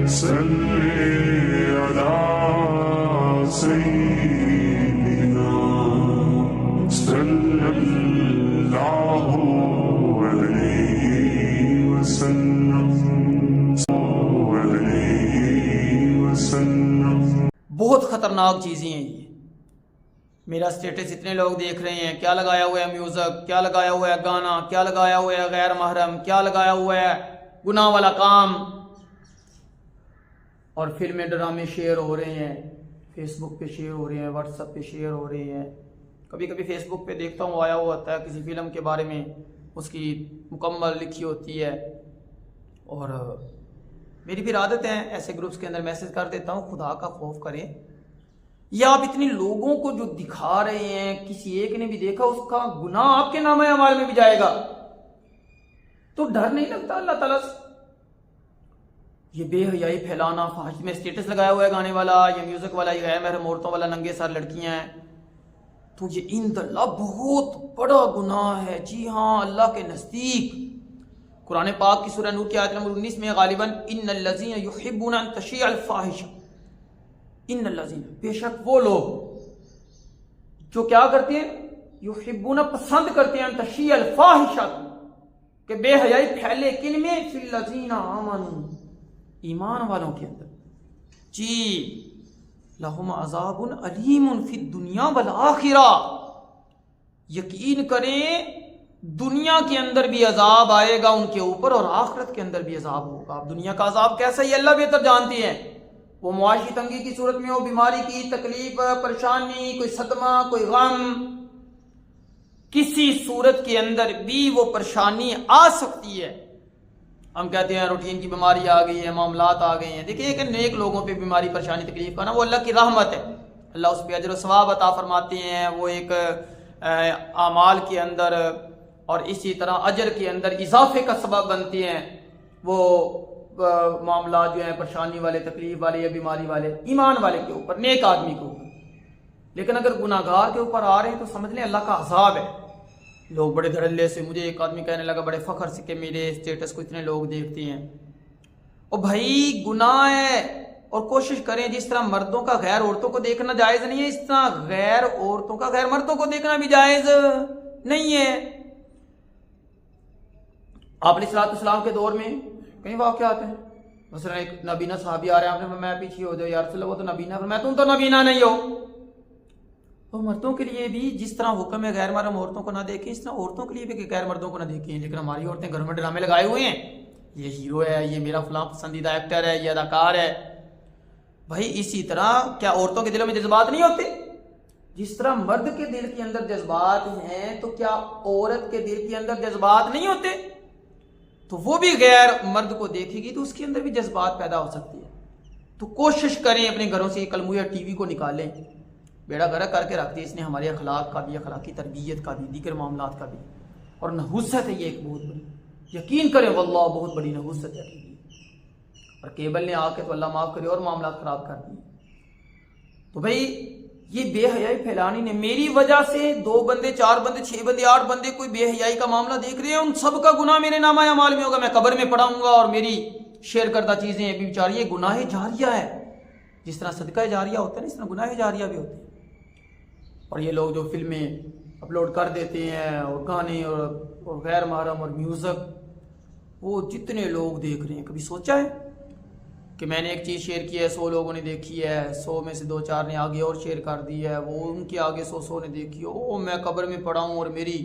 صلی علی سیدنا صلی اللہ علیہ وسلم بہت خطرناک چیزیں ہیں یہ. میرا سٹیٹس اتنے لوگ دیکھ رہے ہیں، کیا لگایا ہوا ہے میوزک، کیا لگایا ہوا ہے گانا، کیا لگایا ہوا ہے غیر محرم، کیا لگایا ہوا ہے گناہ والا کام. اور فلمیں ڈرامے شیئر ہو رہے ہیں، فیس بک پہ شیئر ہو رہے ہیں، واٹس ایپ پہ شیئر ہو رہے ہیں. کبھی کبھی فیس بک پہ دیکھتا ہوں آیا ہوا ہوتا ہے کسی فلم کے بارے میں، اس کی مکمل لکھی ہوتی ہے. اور میری بھی عادت ہے ایسے گروپس کے اندر میسج کر دیتا ہوں، خدا کا خوف کریں. یا آپ اتنے لوگوں کو جو دکھا رہے ہیں، کسی ایک نے بھی دیکھا اس کا گناہ آپ کے نامہ اعمال میں بھی جائے گا، تو ڈر نہیں لگتا اللہ تعالیٰ سے؟ یہ بے حیائی پھیلانا، فحش میں سٹیٹس لگایا ہوا ہے گانے والا یا میوزک والا یا غیر محرم عورتوں والا، ننگے سر لڑکیاں ہیں، تو یہ عند اللہ بہت بڑا گناہ ہے. جی ہاں، اللہ کے نزدیک. قرآن پاک کی سورہ نور کی آیت نمبر 19 میں غالباً ان الذین یحبون ان تشیع الفاحشہ، ان الذین، بے شک وہ لوگ جو کیا کرتے ہیں، یحبون، پسند کرتے ہیں، ان تشیع الفاحشہ، کہ بے حیائی پھیلے. کن میں؟ فی الذین آمنوا، ایمان والوں کے اندر. جی لہم عذاب علیم فی الدنیا والآخرہ، یقین کریں دنیا کے اندر بھی عذاب آئے گا ان کے اوپر اور آخرت کے اندر بھی عذاب ہوگا. اب دنیا کا عذاب کیسا ہے یہ اللہ بہتر جانتی ہیں. وہ معاشی تنگی کی صورت میں ہو، بیماری کی، تکلیف، پریشانی، کوئی صدمہ، کوئی غم، کسی صورت کے اندر بھی وہ پریشانی آ سکتی ہے. ہم کہتے ہیں روٹین کی بیماری آ گئی ہے، معاملات آ گئے ہیں. دیکھیں کہ نیک لوگوں پہ بیماری، پریشانی، تکلیف کا نا وہ اللہ کی رحمت ہے. اللہ اس پہ اجر و ثواب عطا فرماتے ہیں. وہ ایک اعمال کے اندر اور اسی طرح اجر کے اندر اضافے کا سبب بنتے ہیں. وہ معاملات جو ہیں پریشانی والے، تکلیف والے یا بیماری والے، ایمان والے کے اوپر، نیک آدمی کے اوپر. لیکن اگر گناہ گار کے اوپر آ رہے ہیں تو سمجھ لیں اللہ کا عذاب ہے. لوگ بڑے دھڑلے سے، مجھے ایک آدمی کہنے لگا بڑے فخر سے کہ میرے سٹیٹس کو اتنے لوگ دیکھتے ہیں. اور بھائی گناہ ہے. اور کوشش کریں جس طرح مردوں کا غیر عورتوں کو دیکھنا جائز نہیں ہے، اس طرح غیر عورتوں کا غیر مردوں کو دیکھنا بھی جائز نہیں ہے. آپ علیہ السلام کے دور میں کئی واقعات ہیں. مثلا ایک نابینا صحابی آ رہے ہیں، آپ نے فرمایا پیچھے ہو جاؤ یا رسول اللہ، وہ تو نابینا. فرمایا تم تو نابینا نہیں ہو. اور مردوں کے لیے بھی جس طرح حکم ہے غیر محرم عورتوں کو نہ دیکھیں، اس طرح عورتوں کے لیے بھی کہ غیر مردوں کو نہ دیکھیں. لیکن ہماری عورتیں گھر میں ڈرامے لگائے ہوئے ہیں، یہ ہیرو ہے، یہ میرا فلاں پسندیدہ ایکٹر ہے، یہ اداکار ہے. بھائی اسی طرح کیا عورتوں کے دلوں میں جذبات نہیں ہوتے؟ جس طرح مرد کے دل کے اندر جذبات ہیں تو کیا عورت کے دل کے اندر جذبات نہیں ہوتے؟ تو وہ بھی غیر مرد کو دیکھے گی تو اس کے اندر بھی جذبات پیدا ہو سکتی ہے. تو کوشش کریں اپنے گھروں سے یہ کلمویا ٹی وی کو نکالیں. بیڑا گرک کر کے رکھ دی اس نے ہمارے اخلاق کا بھی، اخلاقی تربیت کا بھی، دیگر معاملات کا بھی. اور نحوست ہے یہ ایک بہت بڑی، یقین کریں واللہ بہت بڑی نحوست ہے. اور کیبل نے آ کے تو اللہ معاف کرے اور معاملات خراب کر دیے. تو بھائی یہ بے حیائی پھیلانی نے، میری وجہ سے 2 بندے، 4 بندے، 6 بندے، 8 بندے کوئی بے حیائی کا معاملہ دیکھ رہے ہیں، ان سب کا گناہ میرے نامہ اعمال میں ہوگا. میں قبر میں پڑھاؤں گا اور میری شیئر کردہ چیزیں بھی بیچاری، یہ گناہ جاریہ ہے. جس طرح صدقہ جاریہ ہوتا ہے نا، اس طرح گناہ جاریہ بھی ہوتے ہیں. اور یہ لوگ جو فلمیں اپلوڈ کر دیتے ہیں اور گانے اور غیر محرم اور میوزک، وہ جتنے لوگ دیکھ رہے ہیں، کبھی سوچا ہے کہ میں نے ایک چیز شیئر کی ہے 100 لوگوں نے دیکھی ہے، 100 میں سے 2-4 نے آگے اور شیئر کر دی ہے، وہ ان کے آگے 100 نے دیکھی ہے. او میں قبر میں پڑا ہوں اور میری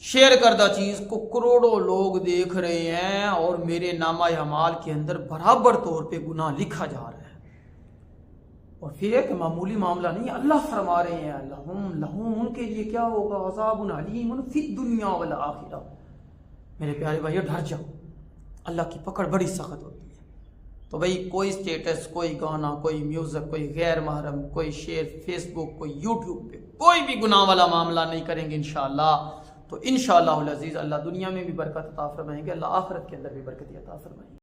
شیئر کردہ چیز کو کروڑوں لوگ دیکھ رہے ہیں اور میرے نامہ اعمال کے اندر برابر طور پہ گناہ لکھا جا رہا ہے. اور پھر ایک معمولی معاملہ نہیں، اللہ فرما رہے ہیں لہم ان کے لیے کیا ہوگا، عذاب علیم فی الدنیا والآخرہ. میرے پیارے بھائیو ڈر جاؤ، اللہ کی پکڑ بڑی سخت ہوتی ہے. تو بھائی کوئی سٹیٹس، کوئی گانا، کوئی میوزک، کوئی غیر محرم، کوئی شیئر فیس بک، کوئی یوٹیوب پہ کوئی بھی گناہ والا معاملہ نہیں کریں گے انشاءاللہ. تو انشاءاللہ العزیز اللہ دنیا میں بھی برکت عطا فرمائیں گے، اللہ آخرت کے اندر بھی برکت عطا فرمائیں گے.